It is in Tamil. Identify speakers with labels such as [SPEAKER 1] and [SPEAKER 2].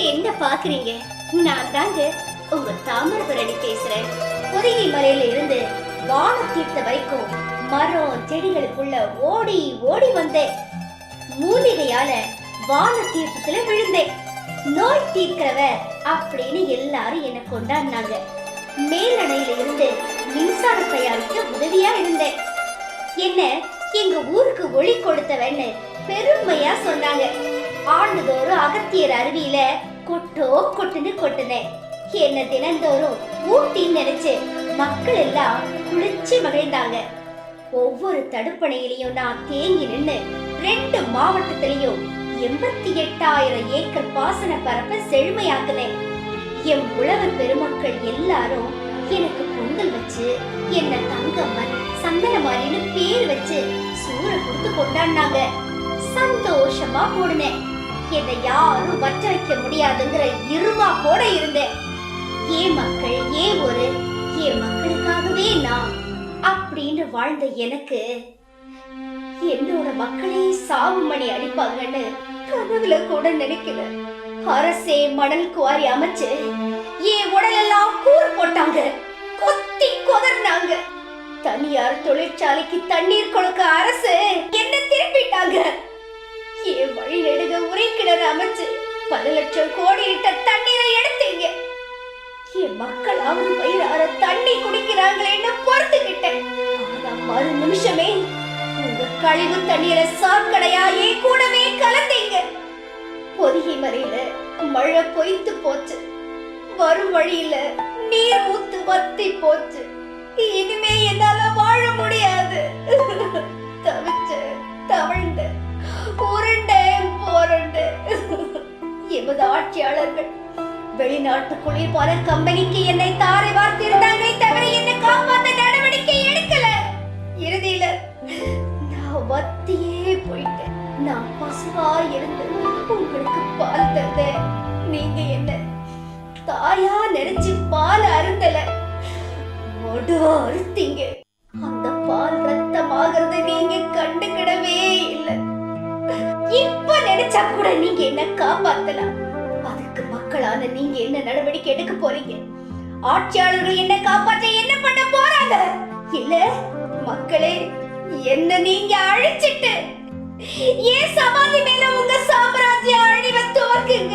[SPEAKER 1] என்ன பாக்குறீங்க? நான் தாங்க உங்க தாமிரபரணி பேசுறேன். பொதிகை மலையில இருந்து வான தீர்த்த வரைக்கும் மரம் செடிகளுக்குள்ள ஓடி ஓடி வந்தேன். மூலிகையால வான தீர்த்தத்துல விழுந்தேன். நோய் தீர்க்கிறவர் அப்படின்னு எல்லாரும் என்ன கொண்டாடினாங்க. மேலணையில இருந்து மின்சாரம் தயாரிக்க உதவியா இருந்தேன். என்ன எங்க ஊருக்கு ஒளி கொடுத்தவன்னு பெருமையா சொன்னாங்க. ஆண்டுதோறும் அகத்தியர் அருவியில கொட்டோ கொட்டுன்னு கொட்டுனேன். என்ன தினந்தோறும் ஊட்டின்னு நினைச்சு மக்கள் எல்லாம் குளிச்சு மகிழ்ந்தாங்க. ஒவ்வொரு தடுப்பணையிலையும் நான் தேங்கி நின்று 2 மாவட்டத்திலையும் 88,000 ஏக்கர் பாசன பரப்ப செழுமையாக்குனேன். என் உழவர் பெருமக்கள் எல்லாரும் எனக்கு பொங்கல் வச்சு என்ன தங்கம்மன் சந்தனமாரின்னு பேர் வச்சு சூற கொடுத்து கொண்டாடினாங்க. சந்தோஷமா போடுனேன். என்னை யாரும் வற்ற வைக்க முடியாதுங்கிற இருமா போட இருந்தேன். ஏன் மக்கள், ஏன் ஒரு என் மக்களுக்காகவே நான் அப்படின்னு வாழ்ந்த எனக்கு என்னோட மக்களே சாவு மணி அடிப்பாங்கன்னு கனவுல கூட நினைக்கல. அரசே மணல் குவாரி அமைச்சு என் உடலெல்லாம் கூறு போட்டாங்க, கொத்தி கொதர்னாங்க. தனியார் தொழிற்சாலைக்கு தண்ணீர் கொடுக்க அரசு என்ன திருப்பிட்டாங்க. என் வழி நெடுக உரைக்கிணறு அமைச்சு 10 லட்சம் கோடி லிட்டர் தண்ணீரை எடுத்தீங்க. என் மக்களாவது வயிறார தண்ணி குடிக்கிறாங்களேன்னு பொறுத்துக்கிட்டேன். ஆனா மறு நிமிஷமே உங்க கழிவு தண்ணீரை சாக்கடையா என் கூடவே கலந்தீங்க. பொதிகை மறையில மழை பொய்த்து போச்சு. வரும் வழியில நீர் ஊத்து வத்தி போச்சு. இனிமே என்னால வாழ முடியாது. தவிச்ச தவழ்ந்த உருண்டை போரண்டு. எமது ஆட்சியாளர்கள் வெளிநாட்டு குளிர்பான கம்பெனிக்கு என்னை தாரை வார்த்திருந்தாங்களே தவிர என்னை காப்பாற்ற நடவடிக்கை எடுக்கல. இறுதியில நான் வத்தியே போயிட்டேன். நான் பசுவா இருந்து உங்களுக்கு பால் தந்தேன். நீங்க என்ன தாயா நினைச்சு பால் அருந்தல, மொடுவா அறுத்தீங்க. அந்த பால் ரத்தமாகிறத நீங்க கண்டுக்கிடவே இல்லை. இப்ப நினைச்சா கூட நீங்க என்ன காப்பாத்தலாம். அதுக்கு மக்களான நீங்க என்ன நடவடிக்கை எடுக்க போறீங்க? ஆட்சியாளர்கள் என்ன காப்பாற்ற என்ன பண்ண போறாங்க? இல்ல மக்களே, என்ன நீங்க அழிச்சிட்டு ஏன் சமாதி மேல உங்க சாம்ராஜ்ய அழிவை துவக்குங்க.